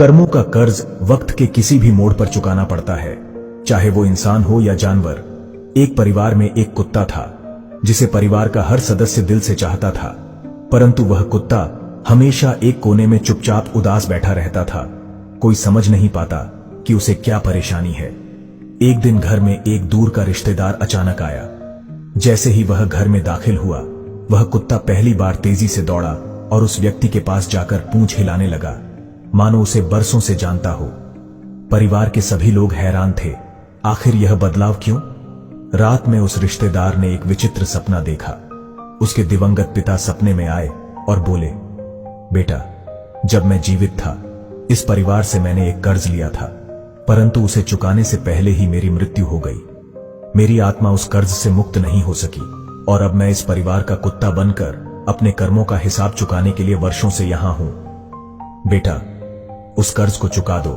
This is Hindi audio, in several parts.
कर्मों का कर्ज वक्त के किसी भी मोड़ पर चुकाना पड़ता है, चाहे वो इंसान हो या जानवर। एक परिवार में एक कुत्ता था जिसे परिवार का हर सदस्य दिल से चाहता था, परंतु वह कुत्ता हमेशा एक कोने में चुपचाप उदास बैठा रहता था। कोई समझ नहीं पाता कि उसे क्या परेशानी है। एक दिन घर में एक दूर का रिश्तेदार अचानक आया। जैसे ही वह घर में दाखिल हुआ, वह कुत्ता पहली बार तेजी से दौड़ा और उस व्यक्ति के पास जाकर पूंछ हिलाने लगा, मानो उसे बरसों से जानता हो। परिवार के सभी लोग हैरान थे, आखिर यह बदलाव क्यों? रात में उस रिश्तेदार ने एक विचित्र सपना देखा। उसके दिवंगत पिता सपने में आए और बोले, बेटा, जब मैं जीवित था इस परिवार से मैंने एक कर्ज लिया था, परंतु उसे चुकाने से पहले ही मेरी मृत्यु हो गई। मेरी आत्मा उस कर्ज से मुक्त नहीं हो सकी और अब मैं इस परिवार का कुत्ता बनकर अपने कर्मों का हिसाब चुकाने के लिए वर्षों से यहां हूं। बेटा, उस कर्ज को चुका दो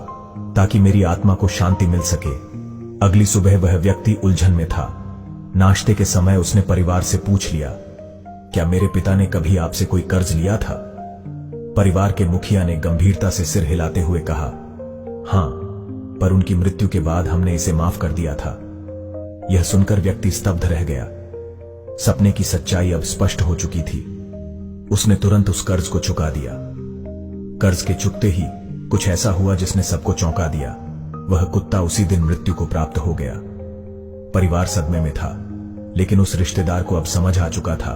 ताकि मेरी आत्मा को शांति मिल सके। अगली सुबह वह व्यक्ति उलझन में था। नाश्ते के समय उसने परिवार से पूछ लिया, क्या मेरे पिता ने कभी आपसे कोई कर्ज लिया था? परिवार के मुखिया ने गंभीरता से सिर हिलाते हुए कहा, हां, पर उनकी मृत्यु के बाद हमने इसे माफ कर दिया था। यह सुनकर व्यक्ति स्तब्ध रह गया। सपने की सच्चाई अब स्पष्ट हो चुकी थी। उसने तुरंत उस कर्ज को चुका दिया। कर्ज के चुकते ही कुछ ऐसा हुआ जिसने सबको चौंका दिया। वह कुत्ता उसी दिन मृत्यु को प्राप्त हो गया। परिवार सदमे में था, लेकिन उस रिश्तेदार को अब समझ आ चुका था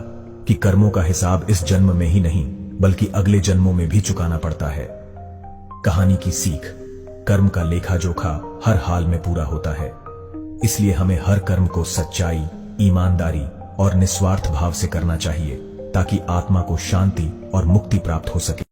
कि कर्मों का हिसाब इस जन्म में ही नहीं बल्कि अगले जन्मों में भी चुकाना पड़ता है। कहानी की सीख, कर्म का लेखा जोखा हर हाल में पूरा होता है, इसलिए हमें हर कर्म को सच्चाई, ईमानदारी और निस्वार्थ भाव से करना चाहिए ताकि आत्मा को शांति और मुक्ति प्राप्त हो सके।